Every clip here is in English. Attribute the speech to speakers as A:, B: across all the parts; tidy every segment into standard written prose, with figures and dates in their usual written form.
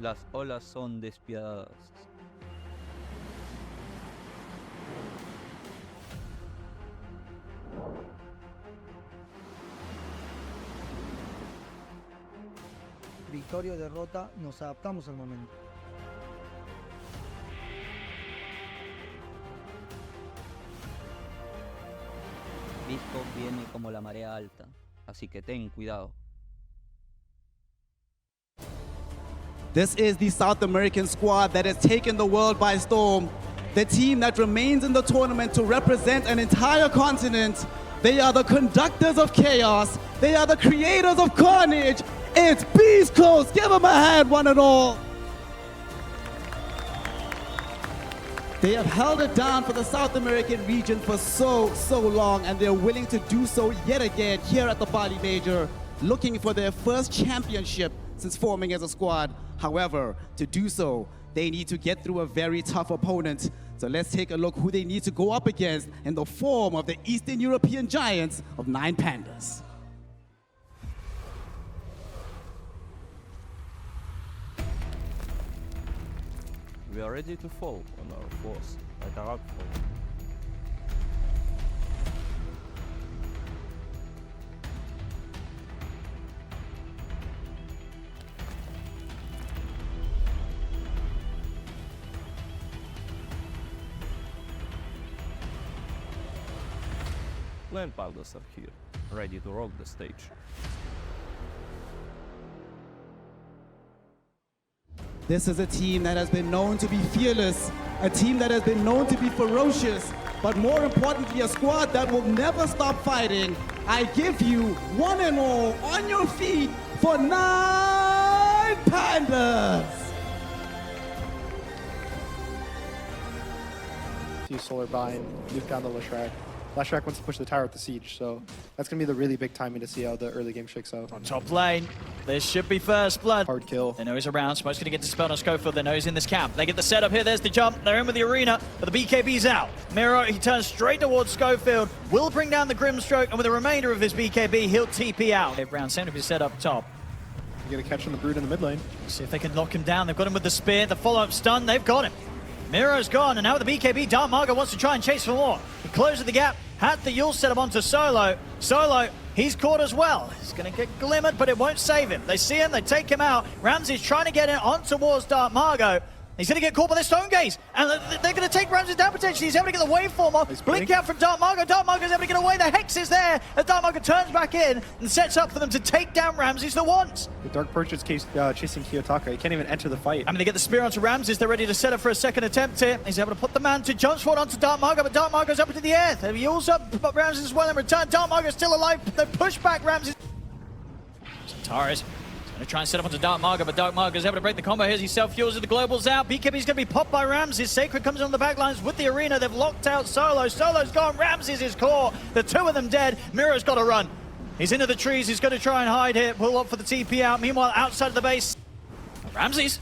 A: Las olas son despiadadas.
B: Victoria o derrota, nos adaptamos al momento.
A: Beastcoast viene como la marea alta, así que ten cuidado.
C: This is the South American squad that has taken the world by storm. The team that remains in the tournament to represent an entire continent. They are the conductors of chaos. They are the creators of carnage. It's Beastcoast. Give them a hand, one and all. They have held it down for the South American region for so long, and they're willing to do so yet again here at the Bali Major, looking for their first championship since forming as a squad. However, to do so, they need to get through a very tough opponent. So let's take a look who they need to go up against in the form of the Eastern European giants of 9 Pandas.
A: We are ready to fall on our force like a rockfall. Land Pandas are here, ready to rock the stage.
C: This is a team that has been known to be fearless, a team that has been known to be ferocious, but more importantly, a squad that will never stop fighting. I give you one and all on your feet for 9 Pandas!
D: See Solar buy and nuke down the Lashrak. Lashrak wants to push the tower with the siege, so that's going to be the really big timing to see how the early game shakes out.
E: On top lane, this should be first blood.
D: Hard kill.
E: They know he's around, Smoke's going to get dispelled on Schofield, they know he's in this camp. They get the setup here, there's the jump, they're in with the arena, but the BKB's out. Miro, he turns straight towards Schofield, will bring down the Grimstroke, and with the remainder of his BKB, he'll TP out. Round 7 to be set up top.
D: You get a catch on the Brood in the mid lane.
E: See if they can lock him down, they've got him with the spear, the follow-up stun, they've got him. Miro's gone, and now with the BKB, Dark Margo wants to try and chase for more. He closes the gap, had the Yule set him onto Solo. Solo, he's caught as well. He's going to get glimmered, but it won't save him. They see him, they take him out. Ramsey's trying to get in on towards Dark Margo. He's going to get caught by the Stone Gaze, and they're going to take Ramsey down potentially. He's able to get the waveform off. Blink out from Dark Margo. Dark Margo's able to get away. The Hex is there, and Dark Margo turns back in and sets up for them to take down Ramses the once.
D: The Dark Purchase chasing Kiyotaka. He can't even enter the fight.
E: I mean, they get the spear onto Ramses. They're ready to set up for a second attempt here. He's able to put the man to jump forward onto Dark Margo, but Dark Margo's up into the air. He also up Ramses as well in return. Dark Margo's still alive. They push back Ramses. Taurus going to try and set up onto Dark Margo, but Dark Margo is able to break the combo here as he self-fuels with the globals out. BKB's going to be popped by Ramses. Sacred comes on the back lines with the arena. They've locked out Solo. Solo's gone. Ramses is caught. The two of them dead. Miro's got to run. He's into the trees. He's going to try and hide here. Pull up for the TP out. Meanwhile, outside of the base, Ramses.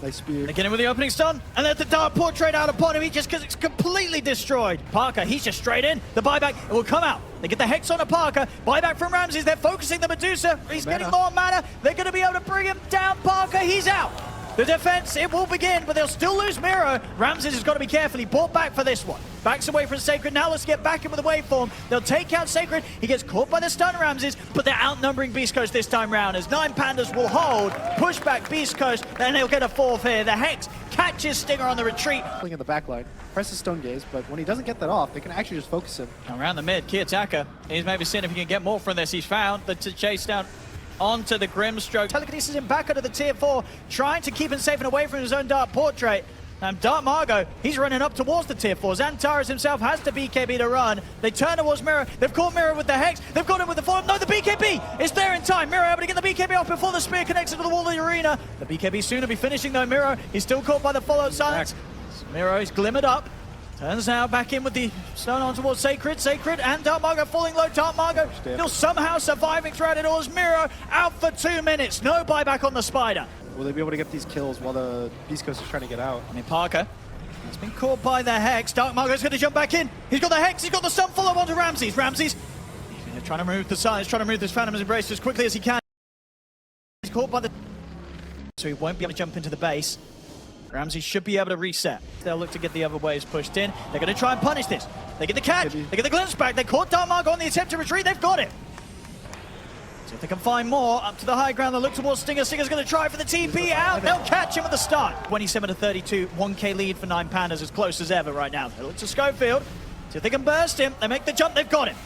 D: Nice spear.
E: They get him with the opening stun, and let the Dark Portrait out upon him. He just, because it's completely destroyed. Parker, he's just straight in. The buyback, it will come out. They get the Hex on a Parker. Buyback from Ramses. They're focusing the Medusa. He's getting more mana. They're going to be able to bring him down. Parker, he's out. The defense, it will begin, but they'll still lose Miro. Ramses has got to be careful. He bought back for this one. Backs away from Sacred. Now let's get back in with the waveform. They'll take out Sacred. He gets caught by the stun Ramses, but they're outnumbering Beastcoast this time round as 9 Pandas will hold, push back Beastcoast, and they'll get a fourth here. The Hex catches Stinger on the retreat.
D: Pulling in the back line. Presses Stone Gaze, but when he doesn't get that off, they can actually just focus him.
E: Around the mid, Kiyotaka, he's maybe seeing if he can get more from this. He's found the chase down onto the Grimstroke. Telekinesis him back under the tier 4, trying to keep him safe and away from his own Dark Portrait. And Dark Margo, he's running up towards the tier 4. Xantares himself has the BKB to run. They turn towards Miro. They've caught Miro with the Hex. They've got him with the form. No, the BKB is there in time. Miro able to get the BKB off before the spear connects into the wall of the arena. The BKB soon will be finishing though. Miro, he's still caught by the follow silence. Miro is glimmered up. Turns now back in with the stone on towards Sacred. Sacred and Dark Margo falling low. Dark Margo still somehow surviving throughout it all as Miro out for 2 minutes. No buyback on the Spider.
D: Will they be able to get these kills while the Beastcoast is trying to get out?
E: I mean, Parker has been caught by the Hex. Dark Margo's going to jump back in. He's got the Hex. He's got the stun follow onto Ramses. Ramses trying to remove the silence, trying to remove this Phantom's Embrace as quickly as he can. He's caught by the so he won't be able to jump into the base. Ramsey should be able to reset. They'll look to get the other waves pushed in. They're going to try and punish this. They get the catch. They get the glimpse back. They caught Dartmark on the attempt to retreat. They've got it. See if they can find more. Up to the high ground. They look towards Stinger. Stinger's going to try for the TP out. They'll catch him at the start. 27-32. 1K lead for 9 Pandas, as close as ever right now. They look to Schofield. See if they can burst him. They make the jump. They've got him.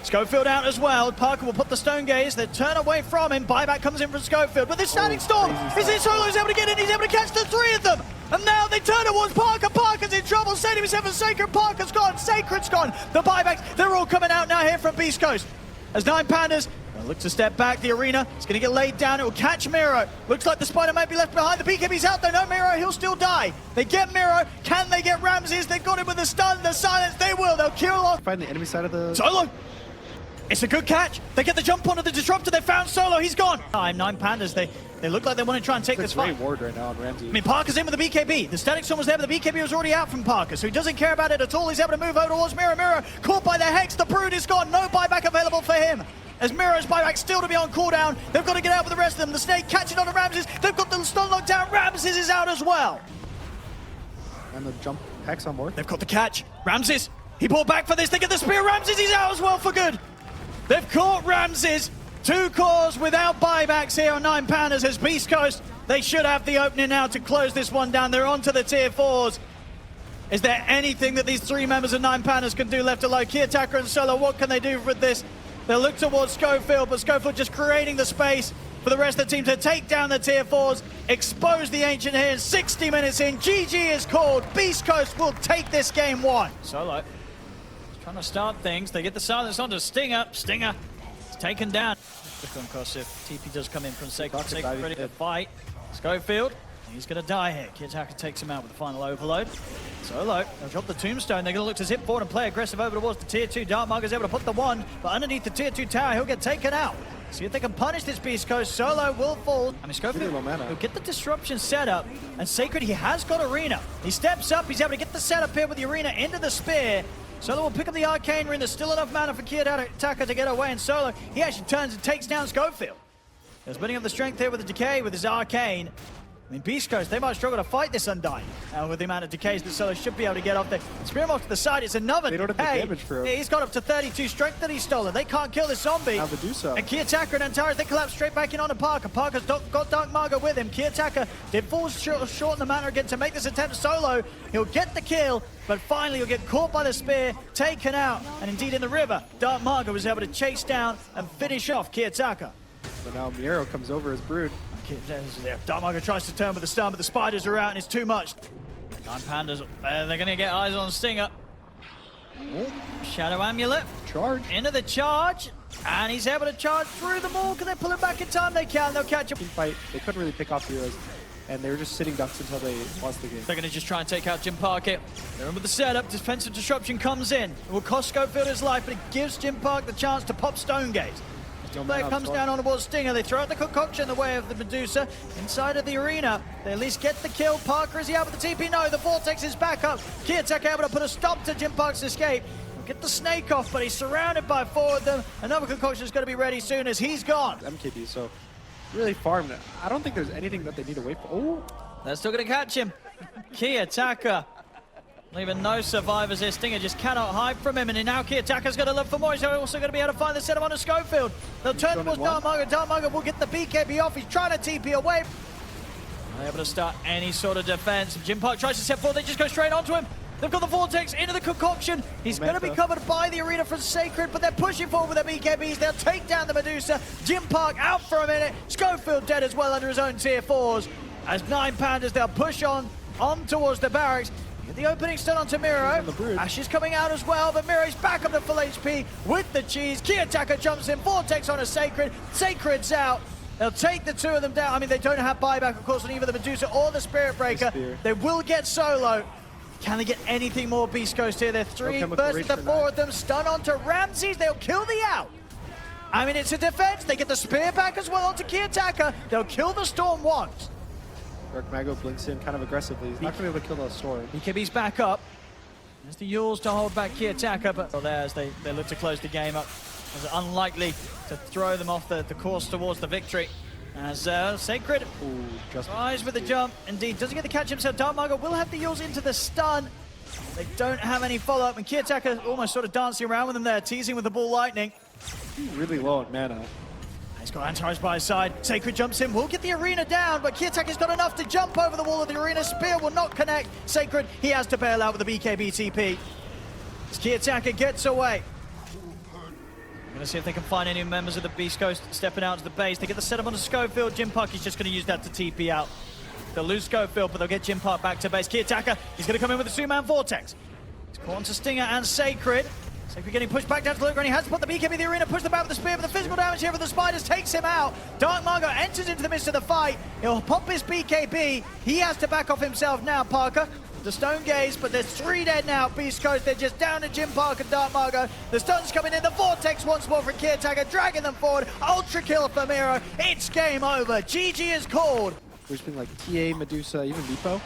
E: Schofield out as well. Parker will put the stone gaze. They turn away from him. Buyback comes in from Schofield. But this standing storm is it Solo is able to get in. He's able to catch the 3 of them. And now they turn towards Parker. Parker's in trouble. Saving himself for Sacred. Parker's gone. Sacred's gone. The buybacks, they're all coming out now here from Beastcoast. As 9 Pandas look to step back. The arena is going to get laid down. It will catch Miro. Looks like the spider might be left behind. The BKB's out there. No Miro. He'll still die. They get Miro. Can they get Ramses? They've got him with the stun. The silence. They will. They'll kill off.
D: Find the enemy side of the...
E: Solo. It's a good catch. They get the jump onto the disruptor. They found Solo. He's gone. 9 Pandas. They look like they want to try and take this fight.
D: Great ward right now on Ramsey.
E: I mean, Parker's in with the BKB. The static storm was there, but the BKB was already out from Parker, so he doesn't care about it at all. He's able to move over towards Miro. Miro caught by the Hex. The Brood is gone. No buyback available for him. As Miro's buyback still to be on cooldown. They've got to get out with the rest of them. The Snake catching on to Ramses. They've got the stun locked down. Ramses is out as well.
D: And the jump Hex on board.
E: They've got the catch. Ramses, he pulled back for this. They get the spear. Ramses, he's out as well for good. They've caught Ramses. 2 cores without buybacks here on 9 Pandas as Beastcoast. They should have the opening now to close this one down. They're on to the tier 4s. Is there anything that these 3 members of 9 Pandas can do left alone? Kiyotaka and Solo, what can they do with this? They'll look towards Schofield, but Schofield just creating the space for the rest of the team to take down the tier 4s, expose the Ancient here. 60 minutes in, GG is called. Beastcoast will take this game 1. Solo trying to start things. They get the silence onto Stinger. Stinger is taken down. Quick on cost if TP does come in from Sacred. Sacred ready to fight. Schofield, he's going to die here. Kiyotaka takes him out with the final overload. Solo, they'll drop the tombstone. They're going to look to zip forward and play aggressive over towards the tier 2. Dartmark is able to put the 1, but underneath the tier 2 tower, he'll get taken out. See if they can punish this Beastcoast. Solo will fall. I mean, Schofield will get the disruption set up, and Sacred, he has got Arena. He steps up, he's able to get the setup here with the Arena into the spear. Solo will pick up the Arcane Ring. There's still enough mana for Kiyotaka to get away, and Solo, he actually turns and takes down Schofield. He's building up the strength here with the Decay, with his Arcane. I mean, Beastcoast, they might struggle to fight this Undying. With the amount of decays that Solo should be able to get off there. Spear him off to the side, it's another
D: They don't have the damage for him.
E: He's got up to 32 strength that he's stolen. They can't kill this zombie.
D: How to do so.
E: And Kiyotaka and Antares, they collapse straight back in onto Parker. Parker's got Dark Margo with him. Kiyotaka did fall short in the mana again to make this attempt Solo. He'll get the kill, but finally he'll get caught by the spear, taken out. And indeed in the river, Dark Margo was able to chase down and finish off Kiyotaka.
D: So now Miro comes over as Brood.
E: Dartmark tries to turn with the stun, but the spiders are out and it's too much. 9 Pandas, they're going to get eyes on Stinger. Ooh, Shadow Amulet.
D: Charge.
E: Into the charge. And he's able to charge through them all. Can they pull him back in time? They can. They'll catch him.
D: Fight. They couldn't really pick off heroes. And they were just sitting ducks until they lost the game.
E: They're going to just try and take out Jim Park here. They're in with the setup. Defensive disruption comes in. It will cost Schofield his life, but it gives Jim Park the chance to pop Stone Gaze. Player comes down on towards Stinger. They throw out the concoction in the way of the Medusa inside of the arena. They at least get the kill. Parker, is he out with the TP? No, the Vortex is back up. Kiyotaka able to put a stop to Jim Park's escape. He'll get the snake off, but he's surrounded by 4 of them. Another concoction is going to be ready soon as he's gone.
D: MKB, so really farmed. I don't think there's anything that they need to wait for. Oh,
E: they're still going to catch him. Kiyotaka. Leaving no survivors here. Stinger just cannot hide from him, and now Kiyotaka's going to look for more. He's also going to be able to find the setup on Schofield. They'll turn towards Dartmark. Dartmark will get the BKB off. He's trying to TP away. Not able to start any sort of defense. Jim Park tries to step forward. They just go straight onto him. They've got the Vortex into the concoction. He's going to be covered by the arena from Sacred, but they're pushing forward with their BKBs. They'll take down the Medusa. Jim Park out for a minute. Schofield dead as well under his own tier 4s. As 9 Pandas, they'll push on towards the barracks. The opening still onto Miro. Ash is coming out as well, but Miro's back up to full HP with the cheese. Kiyotaka jumps in, Vortex on a Sacred. Sacred's out. They'll take the 2 of them down. I mean, they don't have buyback, of course, on either the Medusa or the Spirit Breaker. They will get Solo. Can they get anything more Beastcoast here? They're 3 versus the 4 of them. Stun onto Ramses. They'll kill the out. I mean, it's a defense. They get the spear back as well onto Kiyotaka. They'll kill the Storm once.
D: Dark Mago blinks in kind of aggressively. He's not going to be able to kill the Storm.
E: BKB's back up. There's the Yules to hold back Kiyotaka, but there as they look to close the game up. It's unlikely to throw them off the course towards the victory. As Sacred
D: Ooh, just
E: tries with the jump. Indeed, doesn't get the catch himself. Dartmargo will have the Yules into the stun. They don't have any follow-up, and Kiyotaka almost sort of dancing around with him there, teasing with the ball lightning.
D: really low on mana.
E: He's got Antares by his side. Sacred jumps in, will get the arena down, but Kiyotaka's got enough to jump over the wall of the arena. Spear will not connect. Sacred, he has to bail out with the BKB TP. As Kiyotaka gets away. I'm going to see if they can find any members of the Beastcoast stepping out to the base. They get the setup on the Schofield. Jim Park is just going to use that to TP out. They'll lose Schofield, but they'll get Jim Park back to base. Kiyotaka, he's going to come in with the two-man Vortex. He's caught onto Stinger and Sacred. Sacred getting pushed back down to the low ground. He has to put the BKB in the arena, push the back with the spear, but the physical damage here for the Spiders takes him out. Dartmargo enters into the midst of the fight. He'll pop his BKB. He has to back off himself now, Parker. The stone gaze, but there's 3 dead now. Beastcoast, they're just down to Jim Park and Dartmargo. The stun's coming in. The Vortex once more for Kiyotaka, dragging them forward. Ultra kill for Miro. It's game over. GG is called.
D: Which being like TA, Medusa, even Lipo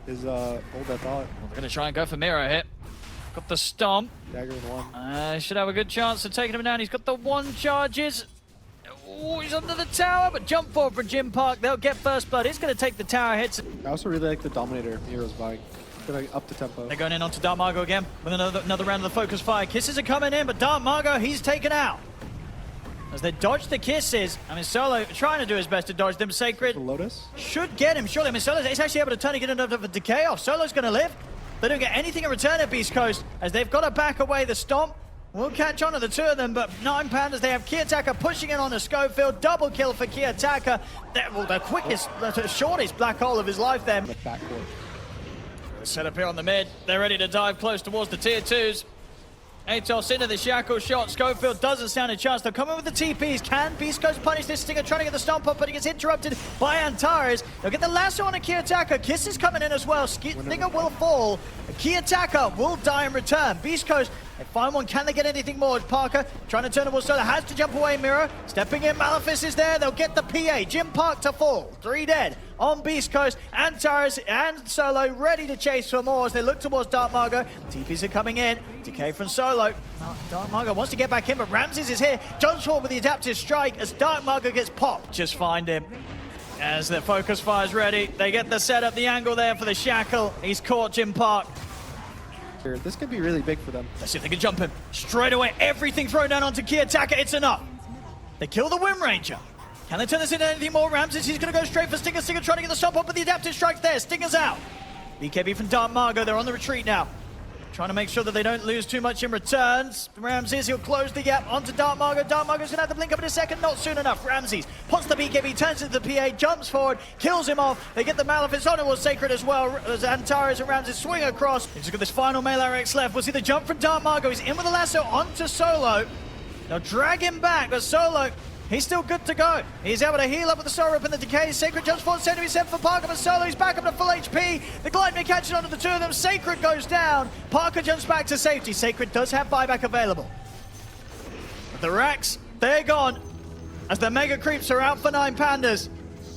D: is old I thought.
E: Well, they're going to try and go for Miro here. Got the stomp.
D: Dagger in one.
E: Should have a good chance of taking him down. He's got the 1 charges. Oh, he's under the tower, but jump forward for Jim Park. They'll get first blood. He's going to take the tower hits.
D: I also really like the Dominator Miro's buying. Gonna up the tempo.
E: They're going in onto Dartmargo again with another round of the focus fire. Kisses are coming in, but Dartmargo, he's taken out. As they dodge the kisses, I mean, Solo trying to do his best to dodge them. Sacred
D: The Lotus.
E: should get him, surely. I mean, Solo is actually able to turn and get enough of a decay off. Solo's going to live. They don't get anything in return at Beastcoast, as they've got to back away. The stomp will catch on to the 2 of them, but 9 Pandas, they have Kiyotaka pushing in on the Schofield. Double kill for Kiyotaka. Well, the quickest, the shortest black hole of his life there.
D: The backcourt.
E: Set up here on the mid. They're ready to dive close towards the tier 2s. Atos into the shackle shot. Schofield doesn't stand a chance. They'll come in with the TPs. Can Beastcoast punish this? Stinger trying to get the stomp up, but he gets interrupted by Antares. They'll get the lasso on a Kiyotaka. Kiss is coming in as well. Stinger will fall. Kiyotaka will die in return. Beastcoast, they find one. Can they get anything more? Parker trying to turn towards Solo. Has to jump away. Miro stepping in. Malefice is there. They'll get the PA. Jim Park to fall. 3 dead on Beastcoast. Antares and Solo ready to chase for more as they look towards Dartmargo. TPs are coming in. Decay from Solo. Dartmargo wants to get back in, but Ramses is here. Jumps forward with the adaptive strike as Dartmargo gets popped. Just find him. As the focus fire's ready, they get the setup, the angle there for the shackle. He's caught Jim Park.
D: This could be really big for them.
E: Let's see if they can jump him. Straight away, everything thrown down onto Kiyotaka. It's enough. They kill the Wind Ranger. Can they turn this into anything more? Ramses, he's going to go straight for Stinger. Stinger trying to get the stomp up, but the adaptive strike's there. Stinger's out. BKB from Dartmargo. They're on the retreat now. Trying to make sure that they don't lose too much in returns. Ramses, he'll close the gap onto Dartmargo. Dartmargo's going to have to blink up in a second. Not soon enough. Ramses pots the BKB, turns into the PA, jumps forward, kills him off. They get the Malefice on. It was Sacred as well. As Antares and Ramses swing across. He's got this final melee RX left. We'll see the jump from Dartmargo. He's in with the lasso onto Solo. They'll drag him back, but Solo, he's still good to go. He's able to heal up with the Soul Rip and the Decay. Sacred jumps forward, center set for Parker, but Solo, he's back up to full HP. The Gleipnir catching onto the 2 of them. Sacred goes down. Parker jumps back to safety. Sacred does have buyback available. But the racks, they're gone. As the Mega Creeps are out for 9 Pandas.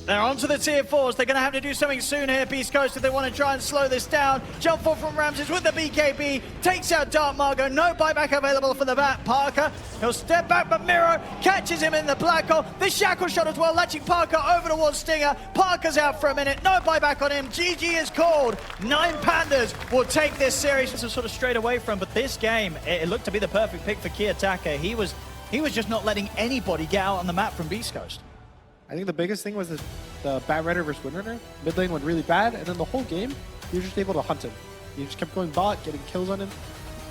E: They're onto the tier 4s. They're going to have to do something soon here, Beastcoast, if they want to try and slow this down. Jump forward from Ramses with the BKB. Takes out Dartmargo. No buyback available for the bat. Parker, he'll step back, but Miro catches him in the black hole. The shackle shot as well, latching Parker over towards Stinger. Parker's out for a minute. No buyback on him. GG is called. 9 Pandas will take this series. This is sort of straight away from, but this game, it looked to be the perfect pick for Kiyotaka. He was just not letting anybody get out on the map from Beastcoast.
D: I think the biggest thing was the Bat Rider versus Windrunner. Mid lane went really bad, and then the whole game, you were just able to hunt him. You just kept going bot, getting kills on him.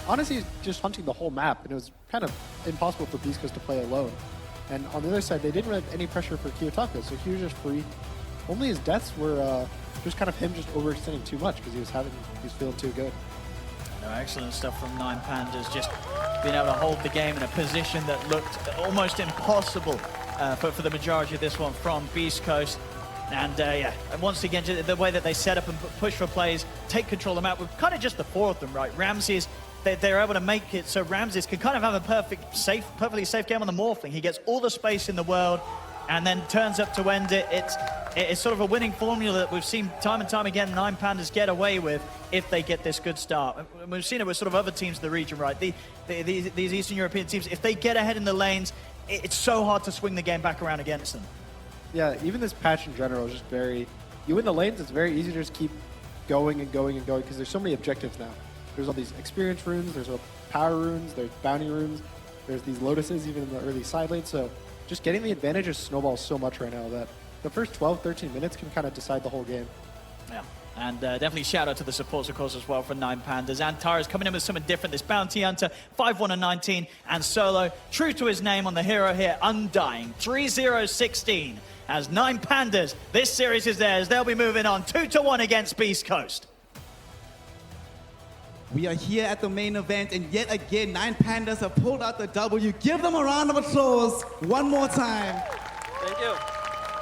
D: Honestly, just hunting the whole map, and it was kind of impossible for Beastcoast to play alone. And on the other side, they didn't really have any pressure for Kiyotaka, so he was just free. Only his deaths were just kind of him just overextending too much because he was feeling too good.
E: No, excellent stuff from 9 Pandas, just being able to hold the game in a position that looked almost impossible for the majority of this one from Beastcoast. And yeah, and once again, the way that they set up and push for plays, take control of the map, with kind of just the 4 of them, right? Ramses, they're able to make it so Ramses can kind of have a perfectly safe game on the Morphling. He gets all the space in the world and then turns up to end it. It's sort of a winning formula that we've seen time and time again 9 Pandas get away with if they get this good start. We've seen it with sort of other teams in the region, right? These Eastern European teams, if they get ahead in the lanes, it's so hard to swing the game back around against them.
D: Yeah, even this patch in general is just very... You win the lanes, it's very easy to just keep going and going and going because there's so many objectives now. There's all these experience runes, there's power runes, there's bounty runes, there's these lotuses even in the early side lanes. So just getting the advantage just snowballs so much right now that the first 12, 13 minutes can kind of decide the whole game.
E: Yeah. And definitely shout out to the supports, of course, as well for 9 Pandas. And Tara's coming in with something different. This Bounty Hunter, 5-1 and 19. And Solo, true to his name on the hero here, Undying, 3-0-16. As 9 Pandas, this series is theirs. They'll be moving on 2-1 against Beastcoast.
C: We are here at the main event, and yet again, 9 Pandas have pulled out the W. Give them a round of applause one more time.
F: Thank you.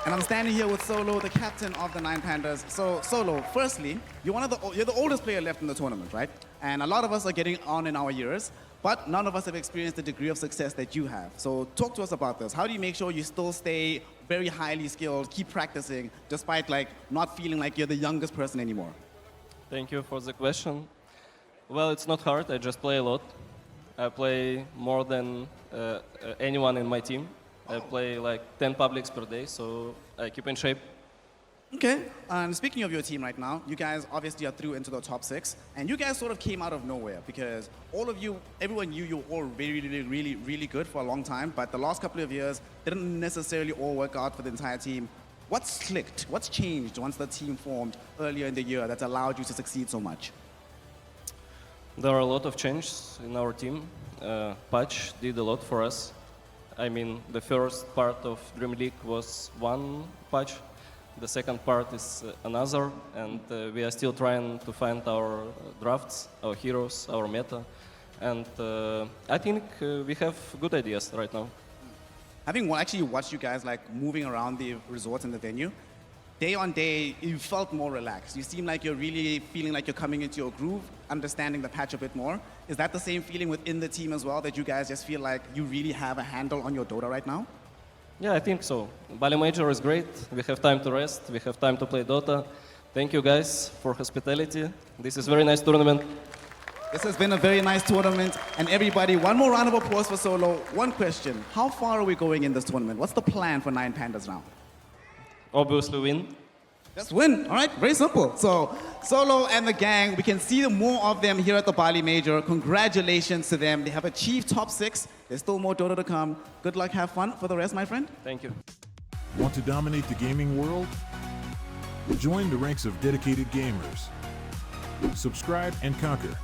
C: And I'm standing here with Solo, the captain of the 9 Pandas. So, Solo, firstly, you're the oldest player left in the tournament, right? And a lot of us are getting on in our years, but none of us have experienced the degree of success that you have. So talk to us about this. How do you make sure you still stay very highly skilled, keep practicing, despite like not feeling like you're the youngest person anymore?
F: Thank you for the question. Well, it's not hard. I just play a lot. I play more than anyone in my team. I play like 10 publics per day, so I keep in shape.
C: Okay, and speaking of your team right now, you guys obviously are through into the top 6, and you guys sort of came out of nowhere because all of you, everyone knew you were all really good for a long time, but the last couple of years didn't necessarily all work out for the entire team. What's clicked? What's changed once the team formed earlier in the year that allowed you to succeed so much?
F: There are a lot of changes in our team. Patch did a lot for us. I mean, the first part of Dream League was one patch. The second part is another, and we are still trying to find our drafts, our heroes, our meta. And I think we have good ideas right now.
C: Having actually watched you guys like moving around the resorts and the venue, day on day, you felt more relaxed. You seem like you're really feeling like you're coming into your groove, understanding the patch a bit more. Is that the same feeling within the team as well, that you guys just feel like you really have a handle on your Dota right now?
F: Yeah, I think so. Bali Major is great. We have time to rest. We have time to play Dota. Thank you guys for hospitality. This is a very nice tournament.
C: This has been a very nice tournament. And everybody, one more round of applause for Solo. One question. How far are we going in this tournament? What's the plan for 9 Pandas now?
F: Obviously win.
C: Just win. All right, very simple. So Solo and the gang, we can see more of them here at the Bali Major. Congratulations to them. They have achieved top 6. There's still more Dota to come. Good luck, have fun for the rest, my friend.
F: Thank you.
G: Want to dominate the gaming world? Join the ranks of dedicated gamers. Subscribe and conquer.